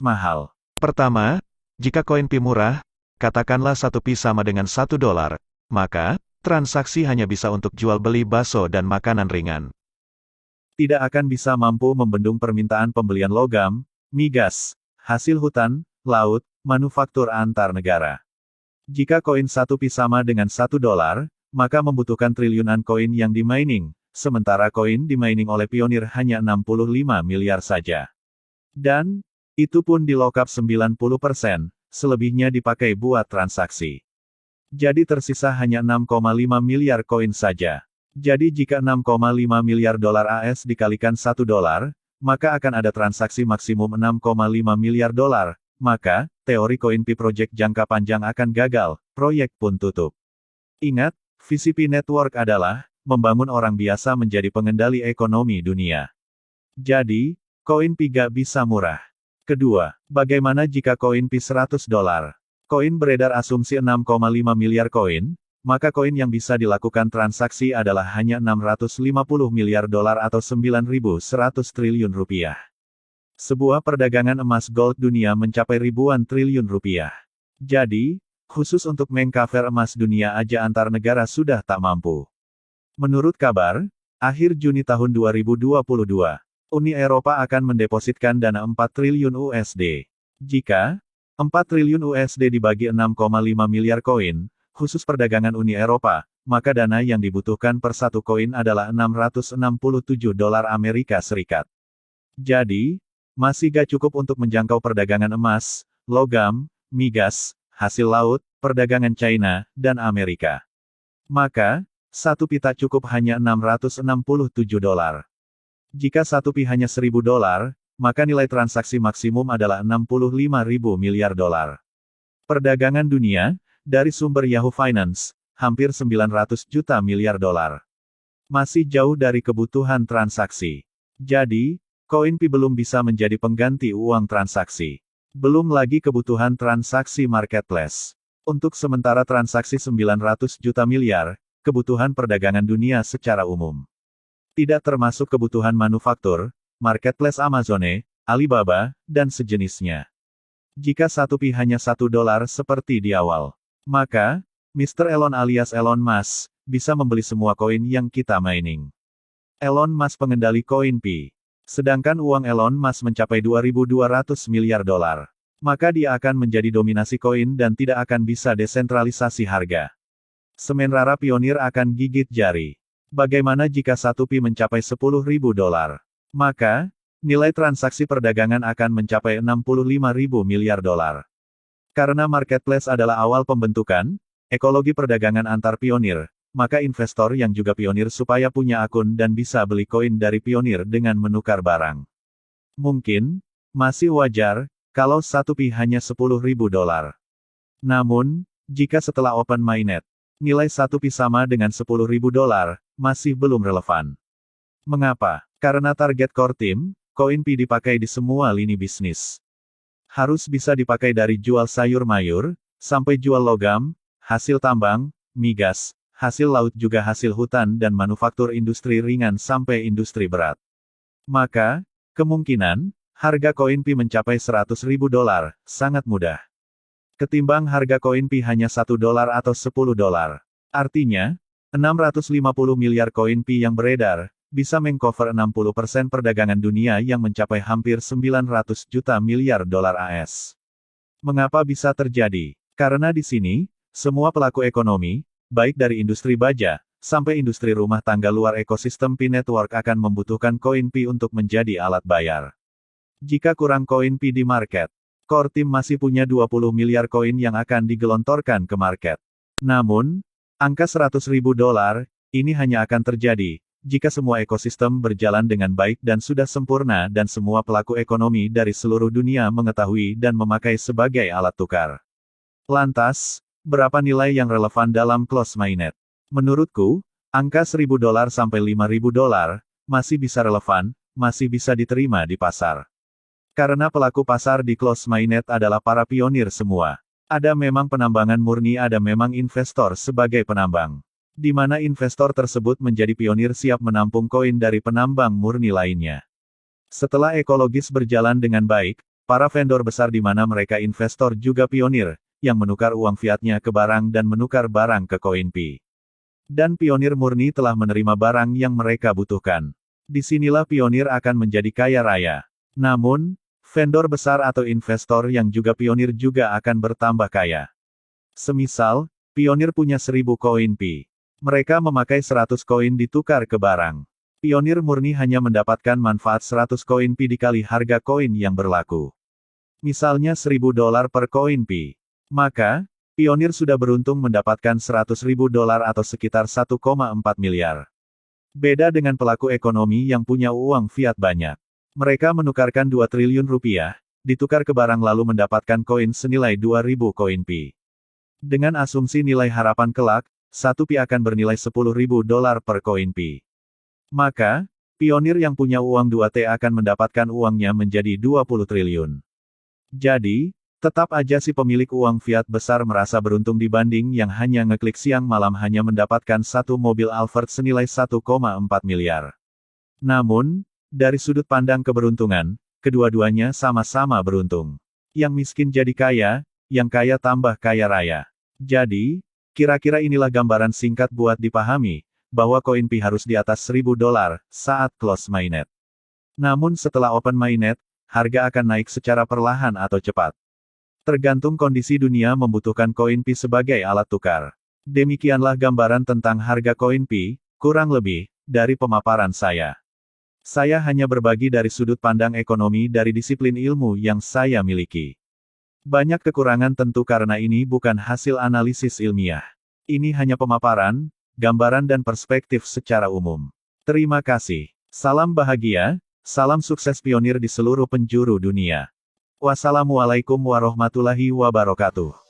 mahal. Pertama, jika koin Pi murah, katakanlah 1 Pi sama dengan $1, maka, transaksi hanya bisa untuk jual beli bakso dan makanan ringan. Tidak akan bisa mampu membendung permintaan pembelian logam, migas, hasil hutan, laut, manufaktur antar negara. Jika koin 1 Pi sama dengan $1, maka membutuhkan triliunan koin yang di-mining, sementara koin di-mining oleh Pionir hanya 65 miliar saja. Dan, itu pun di lockup 90%, selebihnya dipakai buat transaksi. Jadi tersisa hanya 6,5 miliar koin saja. Jadi jika 6,5 miliar dolar AS dikalikan $1, maka akan ada transaksi maksimum 6,5 miliar dolar, maka, teori koin Pi Project jangka panjang akan gagal, proyek pun tutup. Ingat, visi Pi Network adalah, membangun orang biasa menjadi pengendali ekonomi dunia. Jadi, koin Pi gak bisa murah. Kedua, bagaimana jika koin Pi $100? Koin beredar asumsi 6,5 miliar koin, maka koin yang bisa dilakukan transaksi adalah hanya 650 miliar dolar atau 9.100 triliun rupiah. Sebuah perdagangan emas gold dunia mencapai ribuan triliun rupiah. Jadi, khusus untuk mengcover emas dunia aja antar negara sudah tak mampu. Menurut kabar, akhir Juni tahun 2022, Uni Eropa akan mendepositkan dana 4 triliun USD. Jika 4 triliun USD dibagi 6,5 miliar koin, khusus perdagangan Uni Eropa, maka dana yang dibutuhkan per satu koin adalah $667 Amerika Serikat. Jadi, masih gak cukup untuk menjangkau perdagangan emas, logam, migas, hasil laut, perdagangan China, dan Amerika. Maka, 1 Pi tak cukup hanya $667. Jika 1 Pi hanya $1.000, maka nilai transaksi maksimum adalah 65.000 miliar dolar. Perdagangan dunia, dari sumber Yahoo Finance, hampir 900 juta miliar dolar. Masih jauh dari kebutuhan transaksi. Jadi, koin Pi belum bisa menjadi pengganti uang transaksi. Belum lagi kebutuhan transaksi marketplace. Untuk sementara transaksi 900 juta miliar, kebutuhan perdagangan dunia secara umum. Tidak termasuk kebutuhan manufaktur, marketplace Amazon, Alibaba, dan sejenisnya. Jika 1 Pi hanya $1 seperti di awal, maka, Mr. Elon alias Elon Musk, bisa membeli semua koin yang kita mining. Elon Musk pengendali koin Pi. Sedangkan uang Elon Musk mencapai 2.200 miliar dolar. Maka dia akan menjadi dominasi koin dan tidak akan bisa desentralisasi harga. Sementara Pionir akan gigit jari. Bagaimana jika 1 Pi mencapai $10.000? Maka, nilai transaksi perdagangan akan mencapai 65.000 miliar dolar. Karena marketplace adalah awal pembentukan, ekologi perdagangan antar Pionir, maka investor yang juga Pionir supaya punya akun dan bisa beli koin dari Pionir dengan menukar barang. Mungkin, masih wajar, kalau 1 Pi hanya $10.000. Namun, jika setelah open mainnet, nilai 1 Pi sama dengan $10.000, masih belum relevan. Mengapa? Karena target core team, koin Pi dipakai di semua lini bisnis. Harus bisa dipakai dari jual sayur mayur, sampai jual logam, hasil tambang, migas, hasil laut juga hasil hutan dan manufaktur industri ringan sampai industri berat. Maka, kemungkinan, harga koin Pi mencapai $100.000, sangat mudah. Ketimbang harga koin Pi hanya $1 atau $10. Artinya, 650 miliar koin Pi yang beredar, bisa mengcover 60% perdagangan dunia yang mencapai hampir 900 juta miliar dolar AS. Mengapa bisa terjadi? Karena di sini, semua pelaku ekonomi, baik dari industri baja, sampai industri rumah tangga luar ekosistem Pi Network akan membutuhkan koin Pi untuk menjadi alat bayar. Jika kurang koin Pi di market, core team masih punya 20 miliar koin yang akan digelontorkan ke market. Namun, angka $100.000, ini hanya akan terjadi, jika semua ekosistem berjalan dengan baik dan sudah sempurna dan semua pelaku ekonomi dari seluruh dunia mengetahui dan memakai sebagai alat tukar. Lantas, berapa nilai yang relevan dalam close mainnet? Menurutku, angka $1.000 sampai $5.000, masih bisa relevan, masih bisa diterima di pasar. Karena pelaku pasar di close mainnet adalah para pionir semua. Ada memang penambangan murni, ada memang investor sebagai penambang. Di mana investor tersebut menjadi pionir siap menampung koin dari penambang murni lainnya. Setelah ekologis berjalan dengan baik, para vendor besar di mana mereka investor juga pionir, yang menukar uang fiatnya ke barang dan menukar barang ke koin Pi. Dan pionir murni telah menerima barang yang mereka butuhkan. Disinilah pionir akan menjadi kaya raya. Namun, vendor besar atau investor yang juga pionir juga akan bertambah kaya. Semisal, pionir punya 1000 koin Pi. Mereka memakai 100 koin ditukar ke barang. Pionir murni hanya mendapatkan manfaat 100 koin Pi dikali harga koin yang berlaku. Misalnya $1000 per koin Pi. Maka, pionir sudah beruntung mendapatkan $100.000 atau sekitar 1,4 miliar. Beda dengan pelaku ekonomi yang punya uang fiat banyak. Mereka menukarkan 2 triliun rupiah, ditukar ke barang lalu mendapatkan koin senilai 2000 koin Pi. Dengan asumsi nilai harapan kelak, 1 Pi akan bernilai $10.000 per koin Pi. Maka, pionir yang punya uang 2T akan mendapatkan uangnya menjadi 20 triliun. Jadi, tetap aja si pemilik uang fiat besar merasa beruntung dibanding yang hanya ngeklik siang malam hanya mendapatkan satu mobil Alphard senilai 1,4 miliar. Namun, dari sudut pandang keberuntungan, kedua-duanya sama-sama beruntung. Yang miskin jadi kaya, yang kaya tambah kaya raya. Jadi, kira-kira inilah gambaran singkat buat dipahami, bahwa koin Pi harus di atas $1000 saat close mainnet. Namun setelah open mainnet, harga akan naik secara perlahan atau cepat. Tergantung kondisi dunia membutuhkan koin Pi sebagai alat tukar. Demikianlah gambaran tentang harga koin Pi, kurang lebih, dari pemaparan saya. Saya hanya berbagi dari sudut pandang ekonomi dari disiplin ilmu yang saya miliki. Banyak kekurangan tentu karena ini bukan hasil analisis ilmiah. Ini hanya pemaparan, gambaran dan perspektif secara umum. Terima kasih. Salam bahagia, salam sukses pionir di seluruh penjuru dunia. Wassalamualaikum warahmatullahi wabarakatuh.